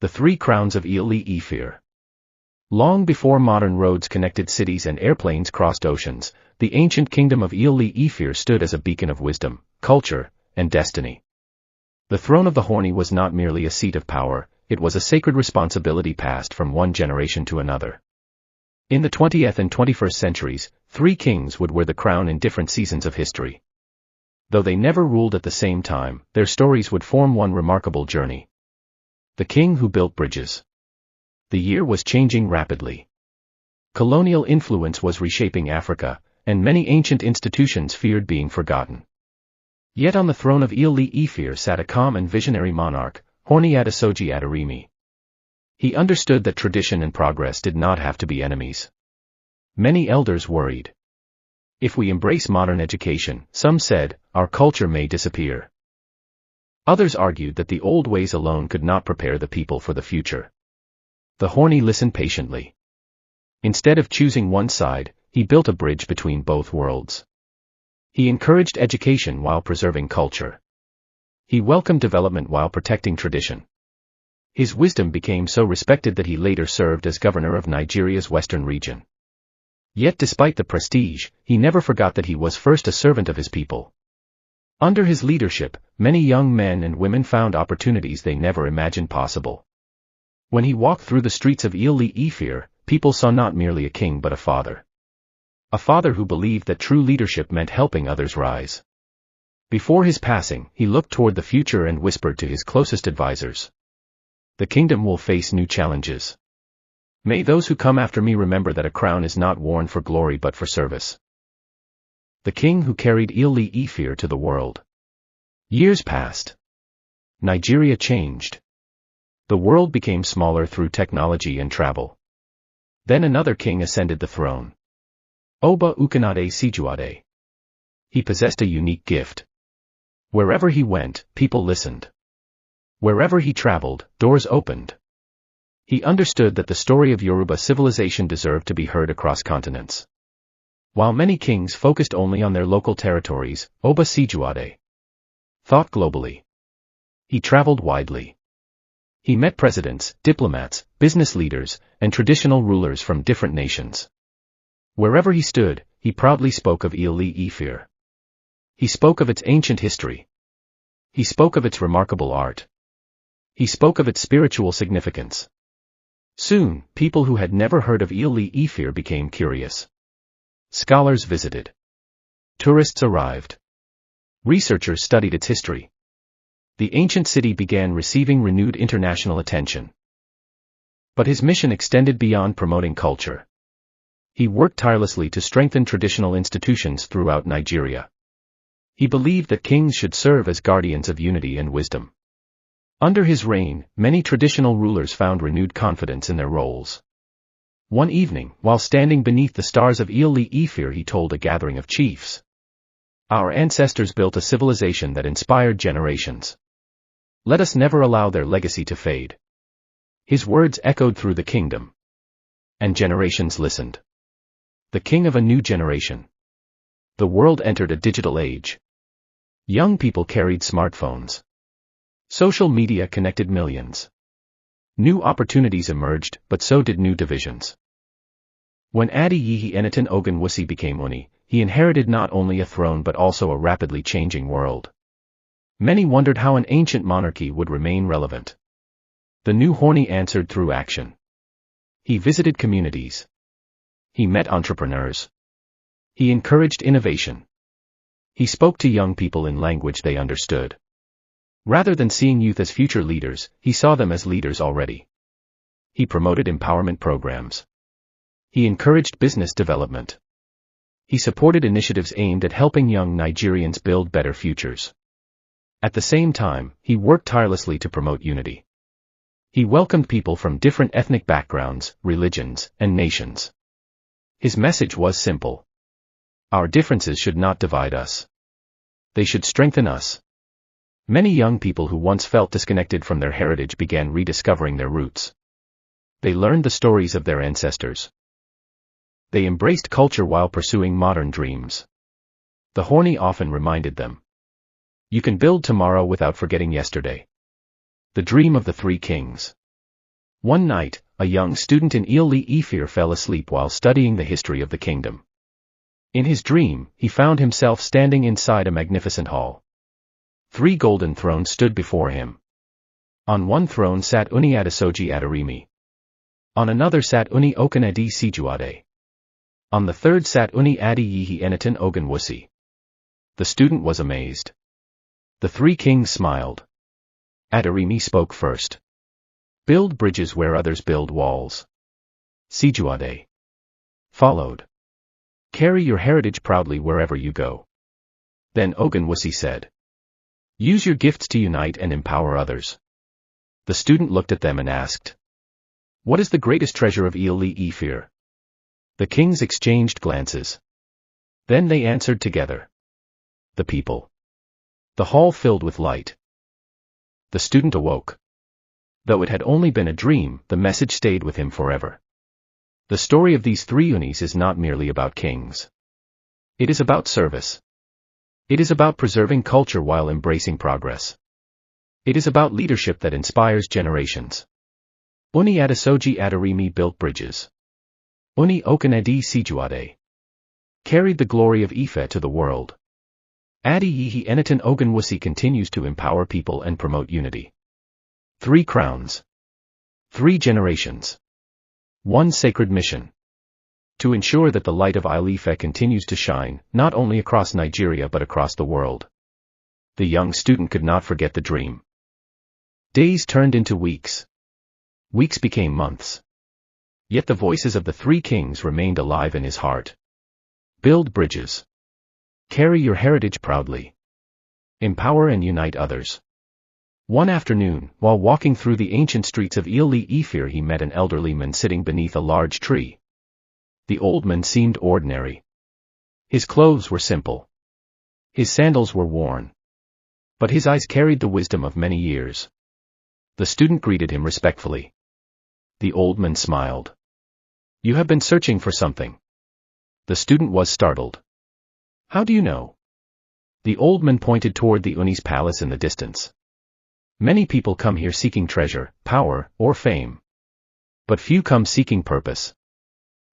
The Three Crowns of Ile Ife. Long before modern roads connected cities and airplanes crossed oceans, the ancient kingdom of Ile Ife stood as a beacon of wisdom, culture, and destiny. The throne of the Horni was not merely a seat of power, it was a sacred responsibility passed from one generation to another. In the 20th and 21st centuries, three kings would wear the crown in different seasons of history. Though they never ruled at the same time, their stories would form one remarkable journey. The king who built bridges. The year was changing rapidly. Colonial influence was reshaping Africa, and many ancient institutions feared being forgotten. Yet on the throne of Ile Ife sat a calm and visionary monarch, Ooni Adesoji Aderemi. He understood that tradition and progress did not have to be enemies. Many elders worried. If we embrace modern education, some said, our culture may disappear. Others argued that the old ways alone could not prepare the people for the future. The Horni listened patiently. Instead of choosing one side, he built a bridge between both worlds. He encouraged education while preserving culture. He welcomed development while protecting tradition. His wisdom became so respected that he later served as governor of Nigeria's western region. Yet despite the prestige, he never forgot that he was first a servant of his people. Under his leadership, many young men and women found opportunities they never imagined possible. When he walked through the streets of Ile Ife, people saw not merely a king but a father. A father who believed that true leadership meant helping others rise. Before his passing, he looked toward the future and whispered to his closest advisors. The kingdom will face new challenges. May those who come after me remember that a crown is not worn for glory but for service. The king who carried Ile Ife to the world. Years passed. Nigeria changed. The world became smaller through technology and travel. Then another king ascended the throne. Oba Okunade Sijuwade. He possessed a unique gift. Wherever he went, people listened. Wherever he traveled, doors opened. He understood that the story of Yoruba civilization deserved to be heard across continents. While many kings focused only on their local territories, Oba Sijuwade thought globally. He traveled widely. He met presidents, diplomats, business leaders, and traditional rulers from different nations. Wherever he stood, he proudly spoke of Ile Ife. He spoke of its ancient history. He spoke of its remarkable art. He spoke of its spiritual significance. Soon, people who had never heard of Ile Ife became curious. Scholars visited. Tourists arrived. Researchers studied its history. The ancient city began receiving renewed international attention. But his mission extended beyond promoting culture. He worked tirelessly to strengthen traditional institutions throughout Nigeria. He believed that kings should serve as guardians of unity and wisdom. Under his reign, many traditional rulers found renewed confidence in their roles. One evening, while standing beneath the stars of Ile Ife, he told a gathering of chiefs. Our ancestors built a civilization that inspired generations. Let us never allow their legacy to fade. His words echoed through the kingdom. And generations listened. The king of a new generation. The world entered a digital age. Young people carried smartphones. Social media connected millions. New opportunities emerged, but so did new divisions. When Adeyeye Enitan Ogunwusi became Ooni, he inherited not only a throne but also a rapidly changing world. Many wondered how an ancient monarchy would remain relevant. The new Horni answered through action. He visited communities. He met entrepreneurs. He encouraged innovation. He spoke to young people in language they understood. Rather than seeing youth as future leaders, he saw them as leaders already. He promoted empowerment programs. He encouraged business development. He supported initiatives aimed at helping young Nigerians build better futures. At the same time, he worked tirelessly to promote unity. He welcomed people from different ethnic backgrounds, religions, and nations. His message was simple. Our differences should not divide us. They should strengthen us. Many young people who once felt disconnected from their heritage began rediscovering their roots. They learned the stories of their ancestors. They embraced culture while pursuing modern dreams. The Horni often reminded them. You can build tomorrow without forgetting yesterday. The dream of the three kings. One night, a young student in Ile Ife fell asleep while studying the history of the kingdom. In his dream, he found himself standing inside a magnificent hall. 3 golden thrones stood before him. On one throne sat Ooni Adesoji Aderemi. On another sat Ooni Okunade Sijuwade. On the third sat Ooni Adeyeye Enitan Ogunwusi. The student was amazed. The 3 kings smiled. Aderemi spoke first. Build bridges where others build walls. Sijuwade followed. Carry your heritage proudly wherever you go. Then Ogunwusi said, use your gifts to unite and empower others. The student looked at them and asked, what is the greatest treasure of Ile Ife? The kings exchanged glances. Then they answered together, the people. The hall filled with light. The student awoke. Though it had only been a dream, the message stayed with him forever. The story of these 3 Oonis is not merely about kings. It is about service. It is about preserving culture while embracing progress. It is about leadership that inspires generations. Ooni Adesoji Aderemi built bridges. Ooni Okunade Sijuwade carried the glory of Ife to the world. Adeyeye Enitan Ogunwusi continues to empower people and promote unity. 3 crowns. 3 generations. 1 sacred mission. To ensure that the light of Ile Ife continues to shine, not only across Nigeria but across the world. The young student could not forget the dream. Days turned into weeks. Weeks became months. Yet the voices of the 3 kings remained alive in his heart. Build bridges. Carry your heritage proudly. Empower and unite others. One afternoon, while walking through the ancient streets of Ile Ife, he met an elderly man sitting beneath a large tree. The old man seemed ordinary. His clothes were simple. His sandals were worn. But his eyes carried the wisdom of many years. The student greeted him respectfully. The old man smiled. You have been searching for something. The student was startled. How do you know? The old man pointed toward the Ooni's palace in the distance. Many people come here seeking treasure, power, or fame. But few come seeking purpose.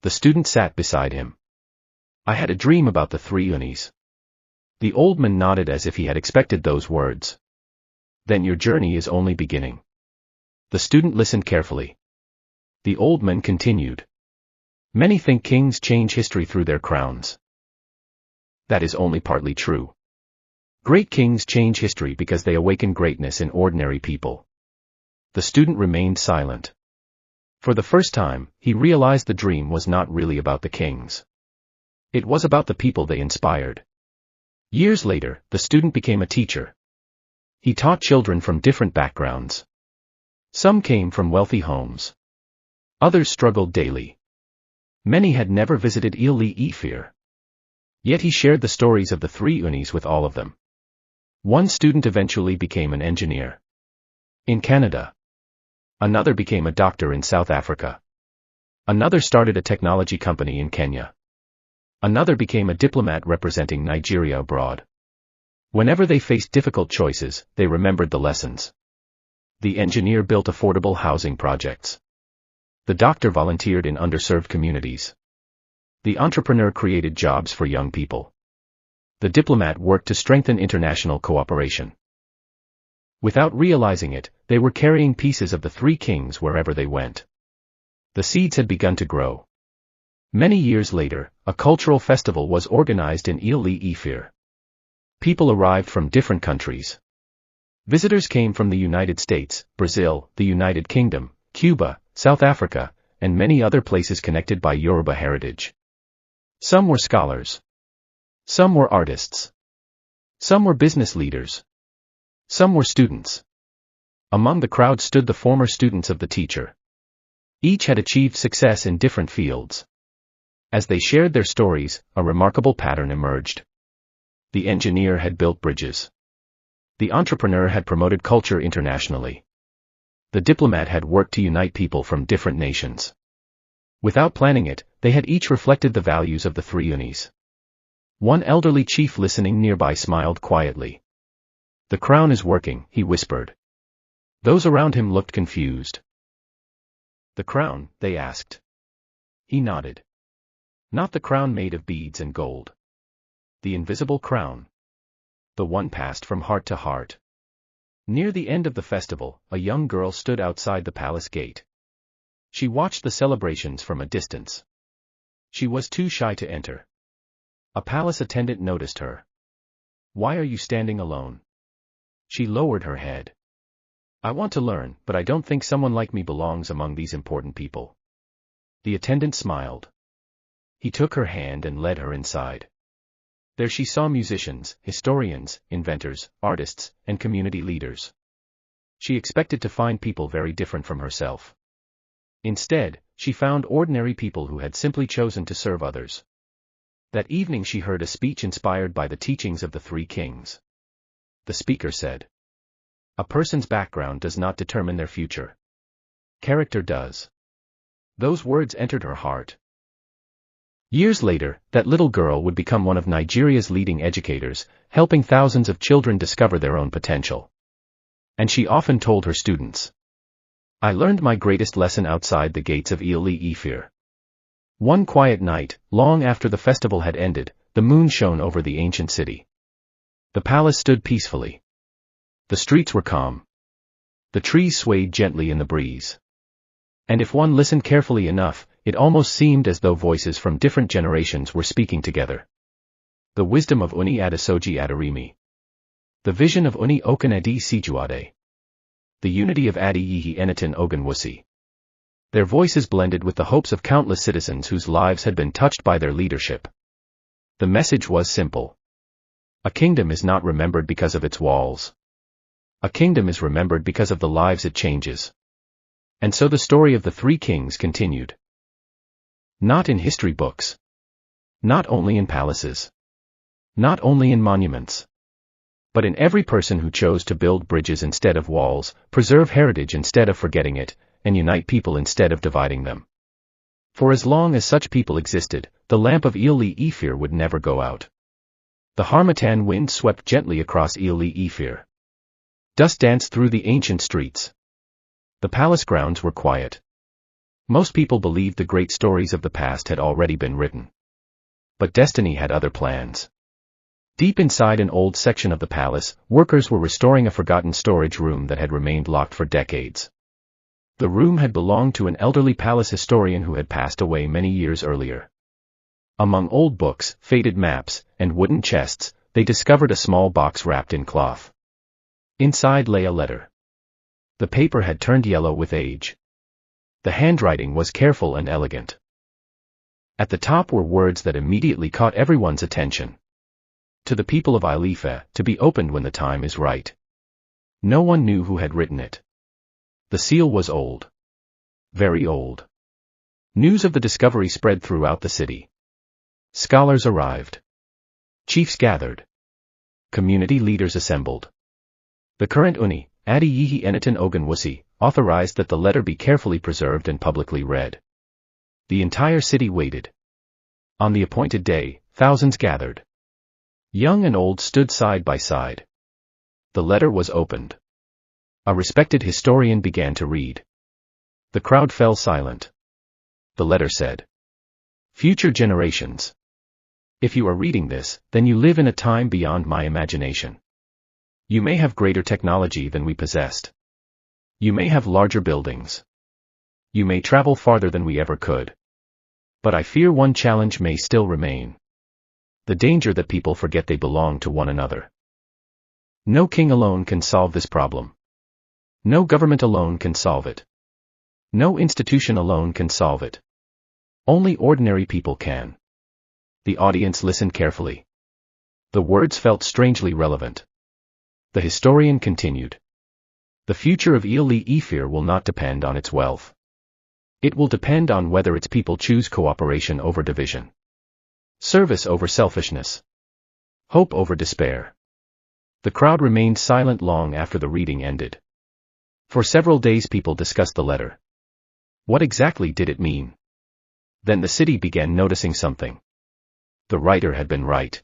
The student sat beside him. I had a dream about the 3 Oonis. The old man nodded as if he had expected those words. Then your journey is only beginning. The student listened carefully. The old man continued. Many think kings change history through their crowns. That is only partly true. Great kings change history because they awaken greatness in ordinary people. The student remained silent. For the first time, he realized the dream was not really about the kings. It was about the people they inspired. Years later, the student became a teacher. He taught children from different backgrounds. Some came from wealthy homes. Others struggled daily. Many had never visited Ile Ife. Yet he shared the stories of the 3 Oonis with all of them. One student eventually became an engineer in Canada. Another became a doctor in South Africa. Another started a technology company in Kenya. Another became a diplomat representing Nigeria abroad. Whenever they faced difficult choices, they remembered the lessons. The engineer built affordable housing projects. The doctor volunteered in underserved communities. The entrepreneur created jobs for young people. The diplomat worked to strengthen international cooperation. Without realizing it, they were carrying pieces of the 3 kings wherever they went. The seeds had begun to grow. Many years later, a cultural festival was organized in Ile Ife. People arrived from different countries. Visitors came from the United States, Brazil, the United Kingdom, Cuba, South Africa, and many other places connected by Yoruba heritage. Some were scholars. Some were artists. Some were business leaders. Some were students. Among the crowd stood the former students of the teacher. Each had achieved success in different fields. As they shared their stories, a remarkable pattern emerged. The engineer had built bridges. The entrepreneur had promoted culture internationally. The diplomat had worked to unite people from different nations. Without planning it, they had each reflected the values of the 3 Oonis. One elderly chief listening nearby smiled quietly. The crown is working, he whispered. Those around him looked confused. The crown, they asked. He nodded. Not the crown made of beads and gold. The invisible crown. The one passed from heart to heart. Near the end of the festival, a young girl stood outside the palace gate. She watched the celebrations from a distance. She was too shy to enter. A palace attendant noticed her. "Why are you standing alone?" She lowered her head. "I want to learn, but I don't think someone like me belongs among these important people." The attendant smiled. He took her hand and led her inside. There she saw musicians, historians, inventors, artists, and community leaders. She expected to find people very different from herself. Instead, she found ordinary people who had simply chosen to serve others. That evening she heard a speech inspired by the teachings of the three kings. The speaker said, "A person's background does not determine their future. Character does." Those words entered her heart. Years later, that little girl would become one of Nigeria's leading educators, helping thousands of children discover their own potential. And she often told her students, "I learned my greatest lesson outside the gates of Ile Ife." One quiet night, long after the festival had ended, the moon shone over the ancient city. The palace stood peacefully. The streets were calm. The trees swayed gently in the breeze. And if one listened carefully enough, it almost seemed as though voices from different generations were speaking together. The wisdom of Ooni Adesoji Aderemi. The vision of Ooni Okunade Sijuwade. The unity of Adeyeye Enitan Ogunwusi. Their voices blended with the hopes of countless citizens whose lives had been touched by their leadership. The message was simple. A kingdom is not remembered because of its walls. A kingdom is remembered because of the lives it changes. And so the story of the three kings continued. Not in history books. Not only in palaces. Not only in monuments. But in every person who chose to build bridges instead of walls, preserve heritage instead of forgetting it, and unite people instead of dividing them. For as long as such people existed, the lamp of Ile Ife would never go out. The harmattan wind swept gently across Ile Ife. Dust danced through the ancient streets. The palace grounds were quiet. Most people believed the great stories of the past had already been written. But destiny had other plans. Deep inside an old section of the palace, workers were restoring a forgotten storage room that had remained locked for decades. The room had belonged to an elderly palace historian who had passed away many years earlier. Among old books, faded maps, and wooden chests, they discovered a small box wrapped in cloth. Inside lay a letter. The paper had turned yellow with age. The handwriting was careful and elegant. At the top were words that immediately caught everyone's attention. To the people of Ile Ife, to be opened when the time is right. No one knew who had written it. The seal was old. Very old. News of the discovery spread throughout the city. Scholars arrived. Chiefs gathered. Community leaders assembled. The current Ooni Adeyeye Enitan Ogunwusi authorized that the letter be carefully preserved and publicly read. The entire city waited. On the appointed day, thousands gathered. Young and old stood side by side. The letter was opened. A respected historian began to read. The crowd fell silent. The letter said, "Future generations. If you are reading this, then you live in a time beyond my imagination. You may have greater technology than we possessed. You may have larger buildings. You may travel farther than we ever could. But I fear one challenge may still remain. The danger that people forget they belong to one another. No king alone can solve this problem. No government alone can solve it. No institution alone can solve it. Only ordinary people can." The audience listened carefully. The words felt strangely relevant. The historian continued. "The future of Ile Ife will not depend on its wealth. It will depend on whether its people choose cooperation over division. Service over selfishness. Hope over despair." The crowd remained silent long after the reading ended. For several days people discussed the letter. What exactly did it mean? Then the city began noticing something. The writer had been right.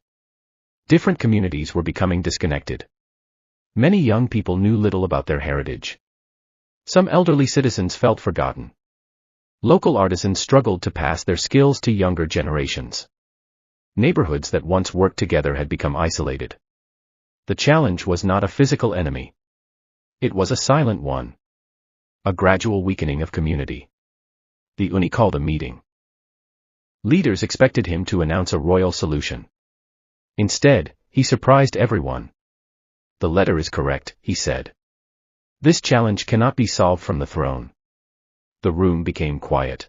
Different communities were becoming disconnected. Many young people knew little about their heritage. Some elderly citizens felt forgotten. Local artisans struggled to pass their skills to younger generations. Neighborhoods that once worked together had become isolated. The challenge was not a physical enemy. It was a silent one. A gradual weakening of community. The Ooni called a meeting. Leaders expected him to announce a royal solution. Instead, he surprised everyone. The letter is correct, he said. This challenge cannot be solved from the throne. The room became quiet.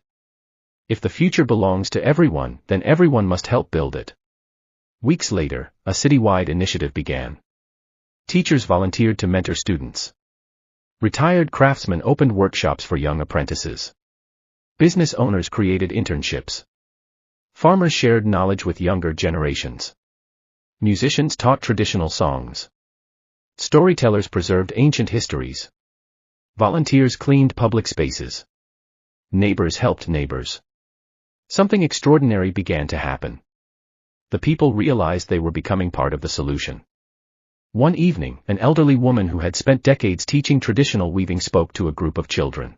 If the future belongs to everyone, then everyone must help build it. Weeks later, a citywide initiative began. Teachers volunteered to mentor students. Retired craftsmen opened workshops for young apprentices. Business owners created internships. Farmers shared knowledge with younger generations. Musicians taught traditional songs. Storytellers preserved ancient histories. Volunteers cleaned public spaces. Neighbors helped neighbors. Something extraordinary began to happen. The people realized they were becoming part of the solution. One evening, an elderly woman who had spent decades teaching traditional weaving spoke to a group of children.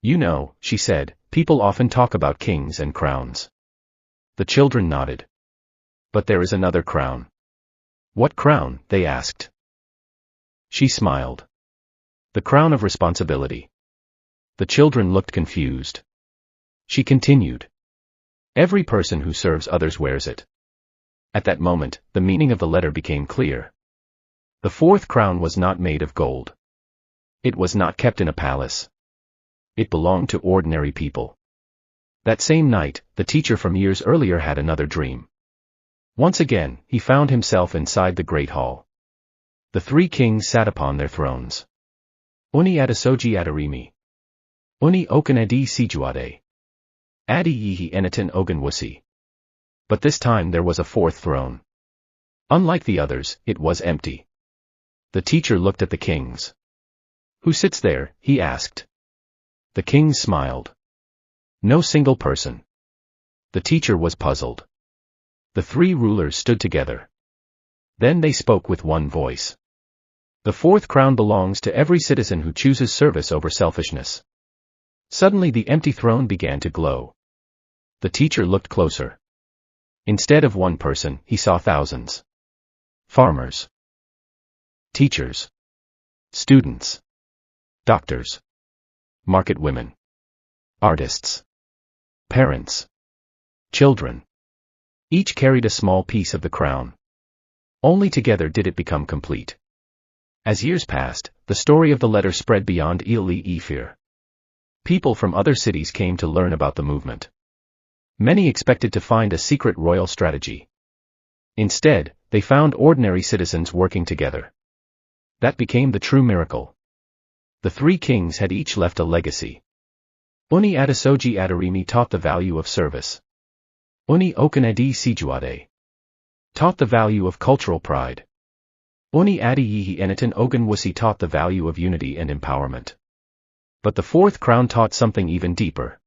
You know, she said, people often talk about kings and crowns. The children nodded. But there is another crown. What crown? They asked. She smiled. The crown of responsibility. The children looked confused. She continued. Every person who serves others wears it. At that moment, the meaning of the letter became clear. The fourth crown was not made of gold. It was not kept in a palace. It belonged to ordinary people. That same night, the teacher from years earlier had another dream. Once again, he found himself inside the great hall. The three kings sat upon their thrones. Ooni Adesoji Aderemi. Ooni Okunade Sijuwade. Adeyeye Enitan Ogunwusi. But this time there was a fourth throne. Unlike the others, it was empty. The teacher looked at the kings. Who sits there? He asked. The kings smiled. No single person. The teacher was puzzled. The three rulers stood together. Then they spoke with one voice. The fourth crown belongs to every citizen who chooses service over selfishness. Suddenly the empty throne began to glow. The teacher looked closer. Instead of one person, he saw thousands. Farmers. Teachers. Students. Doctors. Market women. Artists. Parents. Children. Each carried a small piece of the crown. Only together did it become complete. As years passed, the story of the letter spread beyond Ile Ife. People from other cities came to learn about the movement. Many expected to find a secret royal strategy. Instead, they found ordinary citizens working together. That became the true miracle. The three kings had each left a legacy. Ooni Adesoji Aderemi taught the value of service. Ooni Okunade Sijuwade taught the value of cultural pride. Ooni Adeyeye Enitan Ogunwusi taught the value of unity and empowerment. But the fourth crown taught something even deeper.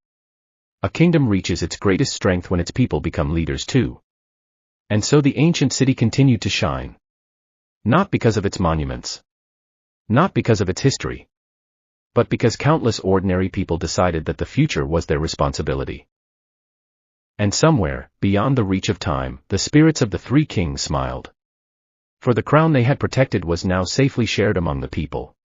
A kingdom reaches its greatest strength when its people become leaders too. And so the ancient city continued to shine. Not because of its monuments. Not because of its history. But because countless ordinary people decided that the future was their responsibility. And somewhere, beyond the reach of time, the spirits of the three kings smiled. For the crown they had protected was now safely shared among the people.